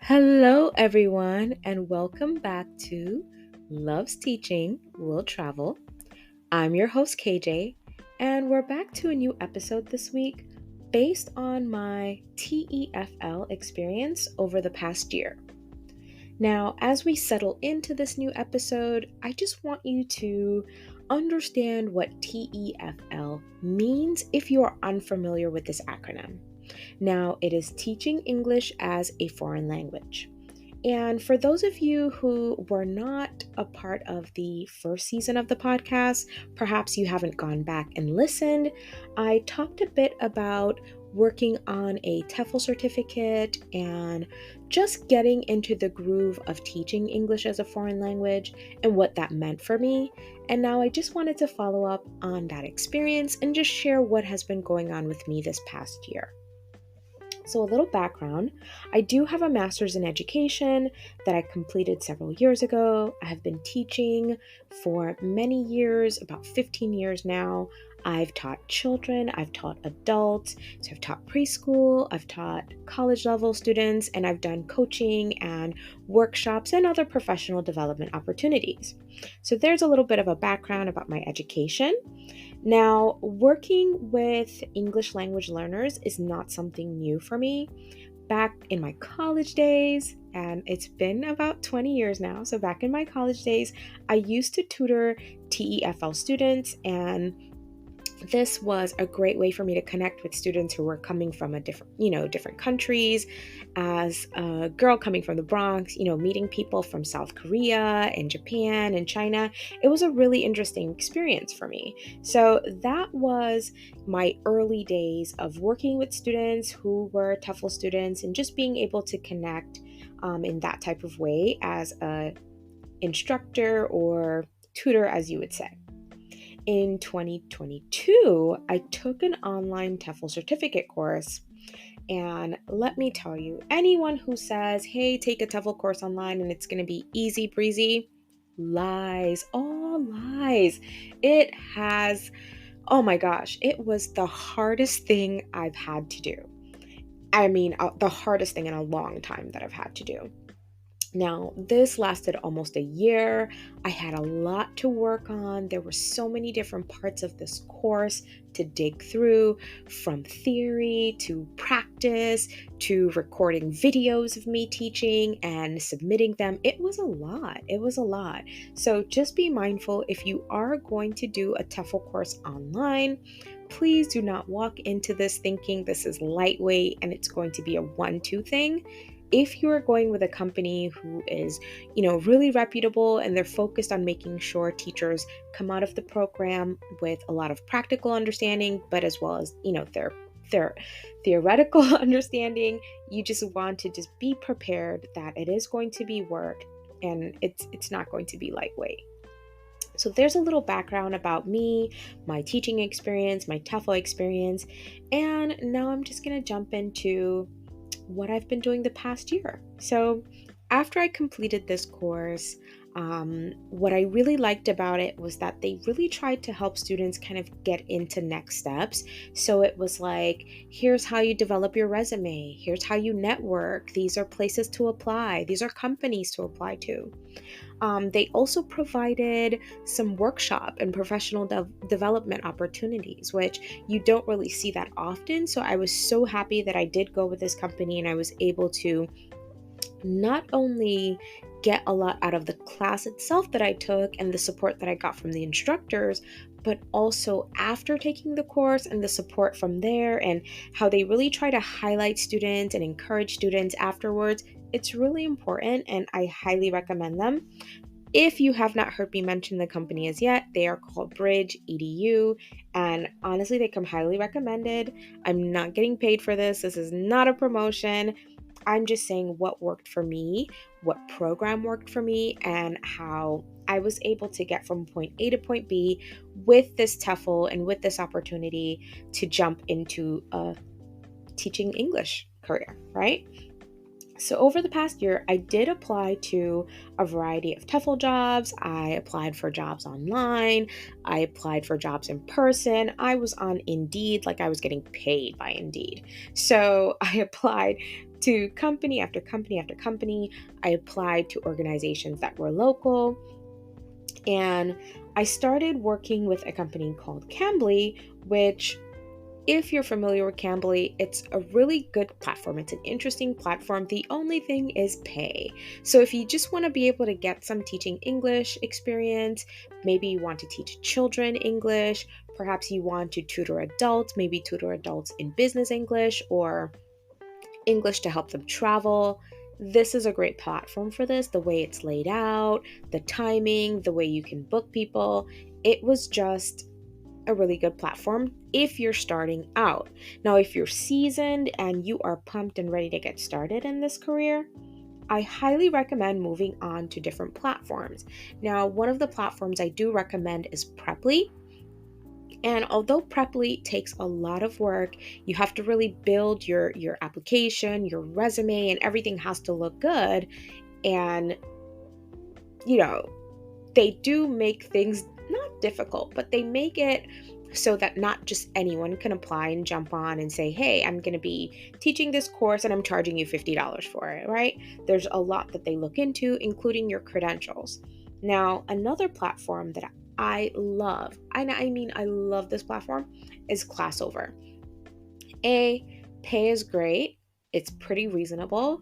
Hello, everyone, and welcome back to Loves Teaching Will Travel. I'm your host, KJ, and we're back to a new episode this week based on my TEFL experience over the past year. Now, as we settle into this new episode, I just want you to understand what TEFL means if you are unfamiliar with this acronym. Now, it is Teaching English as a Foreign Language. And for those of you who were not a part of the first season of the podcast, perhaps you haven't gone back and listened, I talked a bit about working on a TEFL certificate and just getting into the groove of teaching English as a foreign language and what that meant for me. And now I just wanted to follow up on that experience and just share what has been going on with me this past year. So a little background, I do have a master's in education that I completed several years ago. I have been teaching for many years, about 15 years now. I've taught children, I've taught adults, so I've taught preschool, I've taught college level students, and I've done coaching and workshops and other professional development opportunities. So there's a little bit of a background about my education. Now, working with English language learners is not something new for me. Back in my college days, and it's been about 20 years now, so back in my college days, I used to tutor TEFL students, and this was a great way for me to connect with students who were coming from different countries. As a girl coming from the Bronx, meeting people from South Korea and Japan and China, it was a really interesting experience for me. So that was my early days of working with students who were TEFL students and just being able to connect in that type of way as a instructor or tutor, as you would say. In 2022, I took an online TEFL certificate course. And let me tell you, anyone who says, hey, take a TEFL course online and it's going to be easy breezy, lies, all lies. It has, oh my gosh, it was the hardest thing I've had to do. I mean, the hardest thing in a long time that I've had to do. Now, this lasted almost a year. I had a lot to work on. There were so many different parts of this course to dig through, from theory to practice to recording videos of me teaching and submitting them. It was a lot. So just be mindful if you are going to do a TEFL course online. Please do not walk into this thinking this is lightweight and it's going to be a 1-2 thing. If you are going with a company who is, really reputable and they're focused on making sure teachers come out of the program with a lot of practical understanding, but as well as, their theoretical understanding, you just want to just be prepared that it is going to be work and it's not going to be lightweight. So there's a little background about me, my teaching experience, my TEFL experience, and now I'm just going to jump into what I've been doing the past year. So after I completed this course, what I really liked about it was that they really tried to help students kind of get into next steps. So it was like, here's how you develop your resume. Here's how you network. These are places to apply. These are companies to apply to. They also provided some workshop and professional development opportunities, which you don't really see that often. So I was so happy that I did go with this company and I was able to not only get a lot out of the class itself that I took and the support that I got from the instructors, but also after taking the course and the support from there and how they really try to highlight students and encourage students afterwards. It's really important and I highly recommend them. If you have not heard me mention the company as yet, they are called Bridge EDU, and honestly, they come highly recommended. I'm not getting paid for this. This is not a promotion. I'm just saying what worked for me, what program worked for me, and how I was able to get from point A to point B with this TEFL and with this opportunity to jump into a teaching English career, right? So over the past year, I did apply to a variety of TEFL jobs. I applied for jobs online. I applied for jobs in person. I was on Indeed, like I was getting paid by Indeed. So I applied to company after company after company. I applied to organizations that were local, and I started working with a company called Cambly, which, if you're familiar with Cambly, it's a really good platform. It's an interesting platform. The only thing is pay. So if you just want to be able to get some teaching English experience, maybe you want to teach children English, perhaps you want to tutor adults, maybe tutor adults in business English or English to help them travel. This is a great platform for this. The way it's laid out, the timing, the way you can book people. It was just a really good platform if you're starting out. Now, if you're seasoned and you are pumped and ready to get started in this career, I highly recommend moving on to different platforms. Now, one of the platforms I do recommend is Preply. And although Preply takes a lot of work, you have to really build your application, your resume, and everything has to look good. And, you know, they do make things not difficult, but they make it so that not just anyone can apply and jump on and say, hey, I'm going to be teaching this course and I'm charging you $50 for it, right? There's a lot that they look into, including your credentials. Now, another platform that I love, and I mean, I love this platform, is Classover. Pay is great. It's pretty reasonable.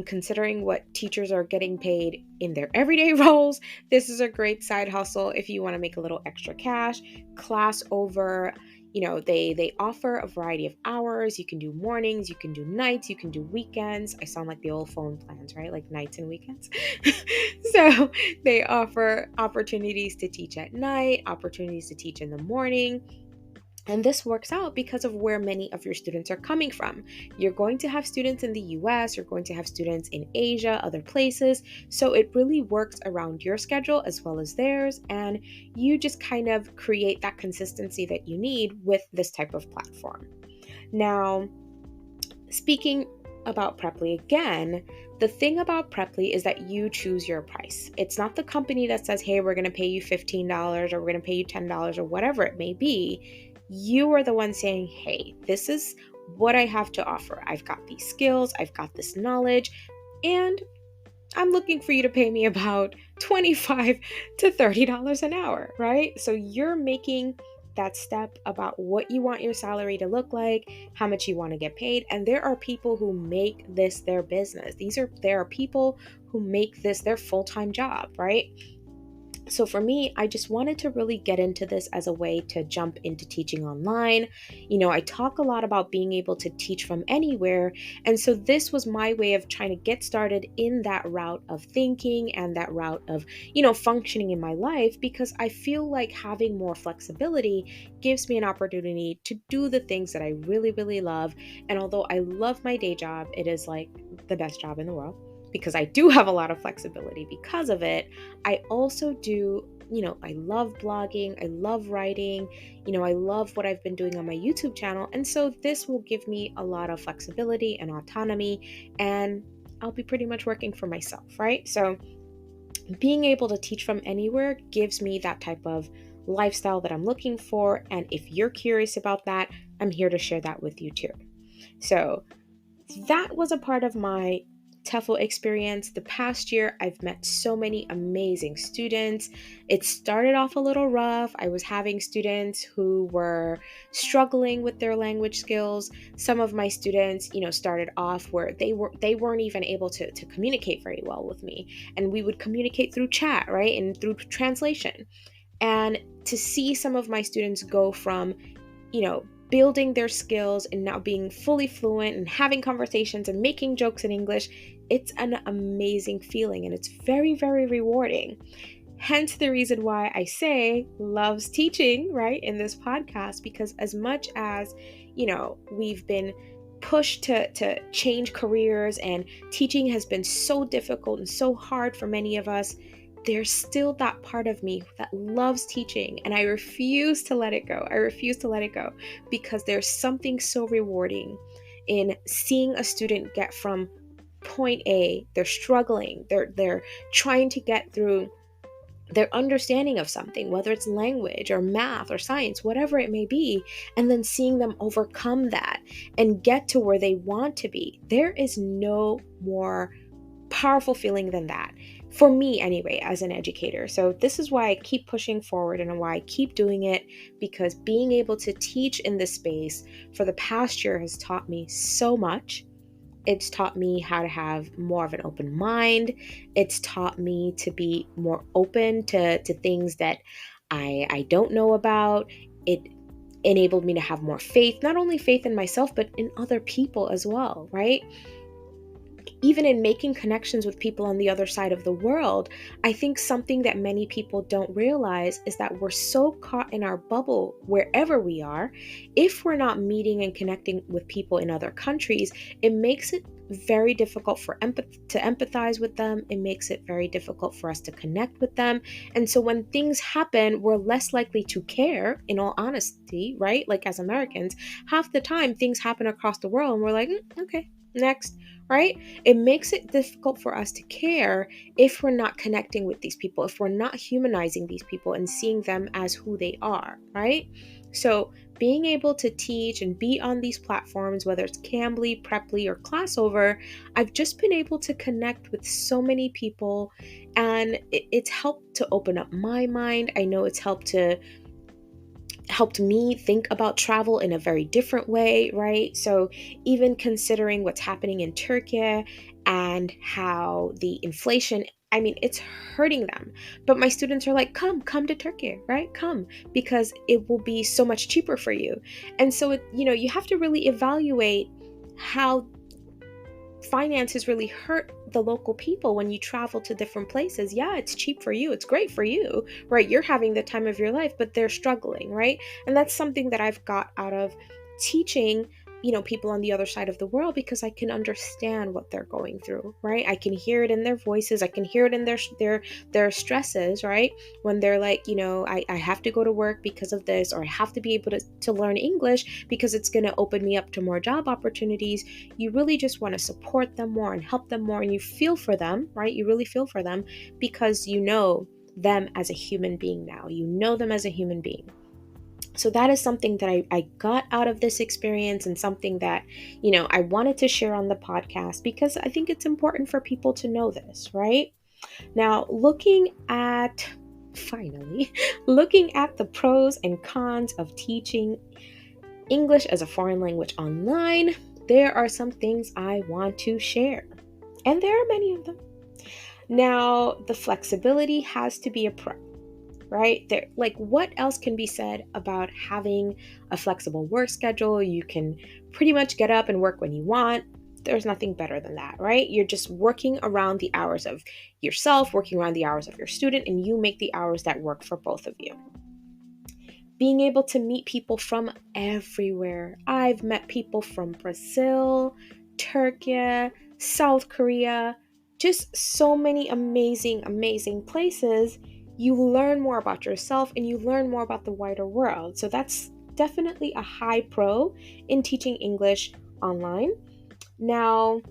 Considering what teachers are getting paid in their everyday roles, this is a great side hustle if you want to make a little extra cash. Classover, they offer a variety of hours. You can do mornings, you can do nights, you can do weekends. I sound like the old phone plans, right? Like nights and weekends. So they offer opportunities to teach at night, opportunities to teach in the morning. And this works out because of where many of your students are coming from. You're going to have students in the US, you're going to have students in Asia, other places. So it really works around your schedule as well as theirs. And you just kind of create that consistency that you need with this type of platform. Now, speaking about Preply again, the thing about Preply is that you choose your price. It's not the company that says, hey, we're going to pay you $15 or we're going to pay you $10 or whatever it may be. You are the one saying, hey, this is what I have to offer. I've got these skills, I've got this knowledge, and I'm looking for you to pay me about $25 to $30 an hour, right? So you're making that step about what you want your salary to look like, how much you want to get paid. And there are people who make this their business. There are people who make this their full-time job, right? So for me, I just wanted to really get into this as a way to jump into teaching online. I talk a lot about being able to teach from anywhere. And so this was my way of trying to get started in that route of thinking and that route of, functioning in my life, because I feel like having more flexibility gives me an opportunity to do the things that I really, really love. And although I love my day job, it is like the best job in the world, because I do have a lot of flexibility because of it. I also do, I love blogging, I love writing, I love what I've been doing on my YouTube channel. And so this will give me a lot of flexibility and autonomy, and I'll be pretty much working for myself, right? So being able to teach from anywhere gives me that type of lifestyle that I'm looking for. And if you're curious about that, I'm here to share that with you too. So that was a part of my TEFL experience. The past year, I've met so many amazing students. It started off a little rough. I was having students who were struggling with their language skills. Some of my students, started off where they weren't even able to communicate very well with me. And we would communicate through chat, right? And through translation. And to see some of my students go from, building their skills and now being fully fluent and having conversations and making jokes in English, it's an amazing feeling and it's very, very rewarding. Hence the reason why I say loves teaching, right, in this podcast, because as much as, we've been pushed to change careers and teaching has been so difficult and so hard for many of us, there's still that part of me that loves teaching, and I refuse to let it go. I refuse to let it go, because there's something so rewarding in seeing a student get from point A. They're struggling. They're trying to get through their understanding of something, whether it's language or math or science, whatever it may be, and then seeing them overcome that and get to where they want to be. There is no more powerful feeling than that. For me, anyway, as an educator. So, this is why I keep pushing forward and why I keep doing it, because being able to teach in this space for the past year has taught me so much. It's taught me how to have more of an open mind. It's taught me to be more open to things that I don't know about. It enabled me to have more faith, not only faith in myself, but in other people as well, right? Even in making connections with people on the other side of the world, I think something that many people don't realize is that we're so caught in our bubble wherever we are. If we're not meeting and connecting with people in other countries, it makes it very difficult to empathize with them. It makes it very difficult for us to connect with them. And so when things happen, we're less likely to care, in all honesty, right? Like as Americans, half the time things happen across the world and we're like, okay, next, right? It makes it difficult for us to care if we're not connecting with these people, if we're not humanizing these people and seeing them as who they are, right? So being able to teach and be on these platforms, whether it's Cambly, Preply, or Classover, I've just been able to connect with so many people, and it's helped to open up my mind. I know it's helped me think about travel in a very different way, right? So even considering what's happening in Turkey and how the inflation, I mean, it's hurting them. But my students are like, come to Turkey, right? Come, because it will be so much cheaper for you. And so, you have to really evaluate how finances really hurt the local people when you travel to different places. Yeah, it's cheap for you. It's great for you, right? You're having the time of your life, but they're struggling, right? And that's something that I've got out of teaching, people on the other side of the world, because I can understand what they're going through, right? I can hear it in their voices. I can hear it in their stresses, right? When they're like, I have to go to work because of this, or I have to be able to learn English because it's going to open me up to more job opportunities. You really just want to support them more and help them more, and you feel for them, right? You really feel for them because you know them as a human being now. You know them as a human being. So that is something that I got out of this experience, and something that, I wanted to share on the podcast, because I think it's important for people to know this, right? Now, finally, looking at the pros and cons of teaching English as a foreign language online, there are some things I want to share. And there are many of them. Now, the flexibility has to be a pro. Right? Like, what else can be said about having a flexible work schedule? You can pretty much get up and work when you want. There's nothing better than that, right? You're just working around the hours of yourself, working around the hours of your student, and you make the hours that work for both of you. Being able to meet people from everywhere. I've met people from Brazil, Turkey, South Korea, just so many amazing, amazing places. You learn more about yourself and you learn more about the wider world. So that's definitely a high pro in teaching English online. Now,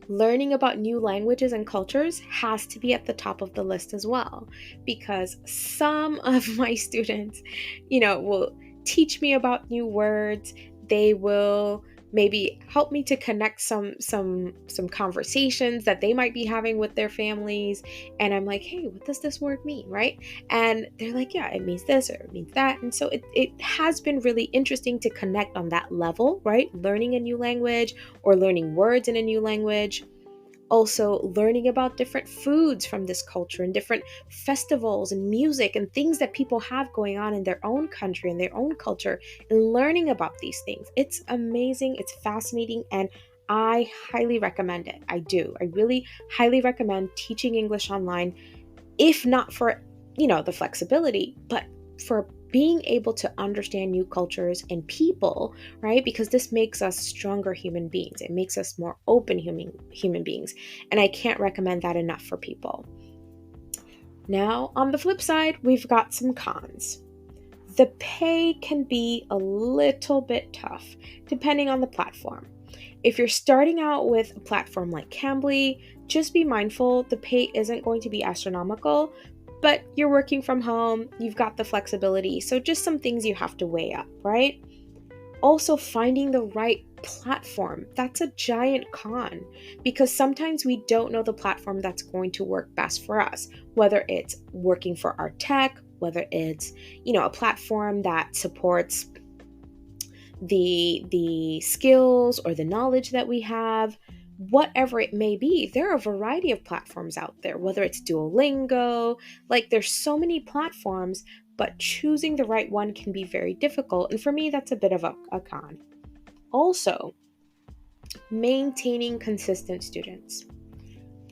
learning about new languages and cultures has to be at the top of the list as well, because some of my students, will teach me about new words. They will maybe help me to connect some conversations that they might be having with their families, and I'm like, hey, what does this word mean, right? And they're like, yeah, it means this or it means that. And so it has been really interesting to connect on that level, right? Learning a new language or learning words in a new language. Also learning about different foods from this culture and different festivals and music and things that people have going on in their own country and their own culture, and learning about these things. It's amazing. It's fascinating. And I highly recommend it. I do. I really highly recommend teaching English online, if not for, the flexibility, but for being able to understand new cultures and people, right? Because this makes us stronger human beings. It makes us more open human beings. And I can't recommend that enough for people. Now, on the flip side, we've got some cons. The pay can be a little bit tough, depending on the platform. If you're starting out with a platform like Cambly, just be mindful the pay isn't going to be astronomical, but you're working from home, you've got the flexibility. So just some things you have to weigh up, right? Also, finding the right platform. That's a giant con because sometimes we don't know the platform that's going to work best for us, whether it's working for our tech, whether it's, a platform that supports the skills or the knowledge that we have, whatever it may be. There are a variety of platforms out there, whether it's Duolingo, like there's so many platforms, but choosing the right one can be very difficult. And for me, that's a bit of a con. Also, maintaining consistent students.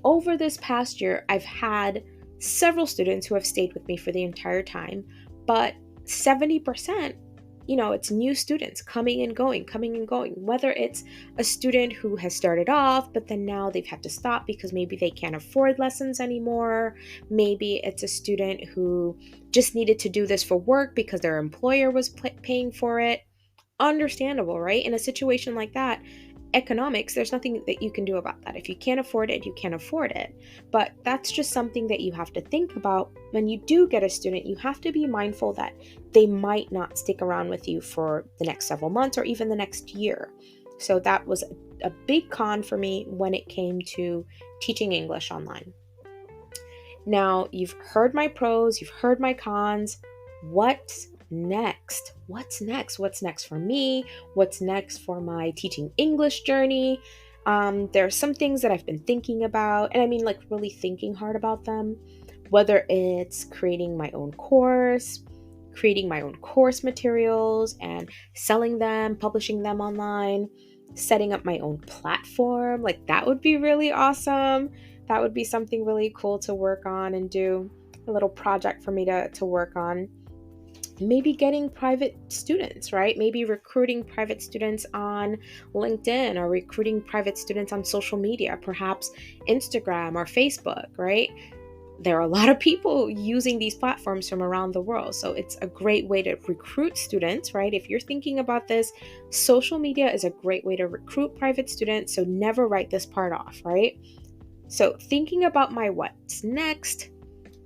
Over this past year, I've had several students who have stayed with me for the entire time, but 70%, it's new students coming and going, whether it's a student who has started off, but then now they've had to stop because maybe they can't afford lessons anymore. Maybe it's a student who just needed to do this for work because their employer was paying for it. Understandable, right? In a situation like that, economics, there's nothing that you can do about that. If you can't afford it, you can't afford it. But that's just something that you have to think about. When you do get a student, you have to be mindful that they might not stick around with you for the next several months or even the next year. So that was a big con for me when it came to teaching English online. Now, you've heard my pros, you've heard my cons. What's next? What's next for me? What's next for my teaching English journey? There are some things that I've been thinking about, and I mean like really thinking hard about them, whether it's creating my own course, creating my own course materials and selling them, publishing them online, setting up my own platform. Like that would be really awesome. That would be something really cool to work on and do, a little project for me to work on. Maybe getting private students, right? Maybe recruiting private students on LinkedIn or recruiting private students on social media, perhaps Instagram or Facebook, right? There are a lot of people using these platforms from around the world. So it's a great way to recruit students, right? If you're thinking about this, social media is a great way to recruit private students. So never write this part off, right? So thinking about my what's next,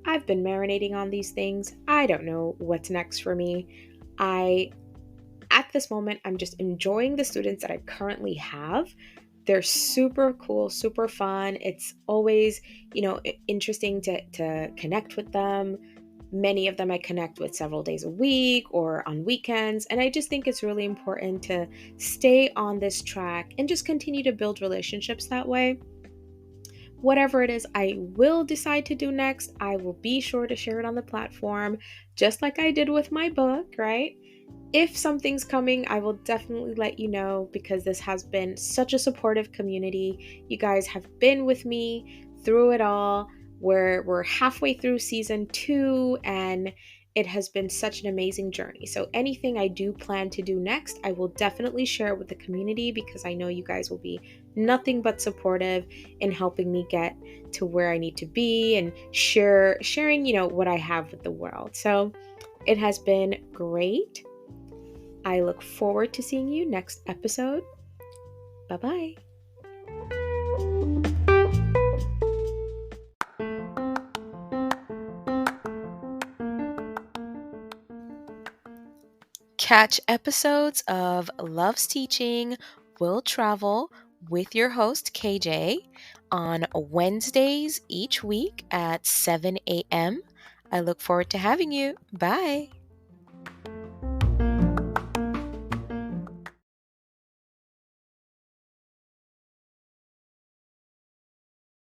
I've been marinating on these things. I don't know what's next for me. At this moment, I'm just enjoying the students that I currently have. They're super cool, super fun. It's always, interesting to connect with them. Many of them I connect with several days a week or on weekends. And I just think it's really important to stay on this track and just continue to build relationships that way. Whatever it is I will decide to do next, I will be sure to share it on the platform, just like I did with my book, right? If something's coming, I will definitely let you know because this has been such a supportive community. You guys have been with me through it all. We're halfway through season 2 and it has been such an amazing journey. So anything I do plan to do next, I will definitely share it with the community because I know you guys will be nothing but supportive in helping me get to where I need to be and sharing, what I have with the world. So it has been great. I look forward to seeing you next episode. Bye-bye. Catch episodes of Love's Teaching Will Travel with your host KJ on Wednesdays each week at 7 a.m. I look forward to having you. Bye.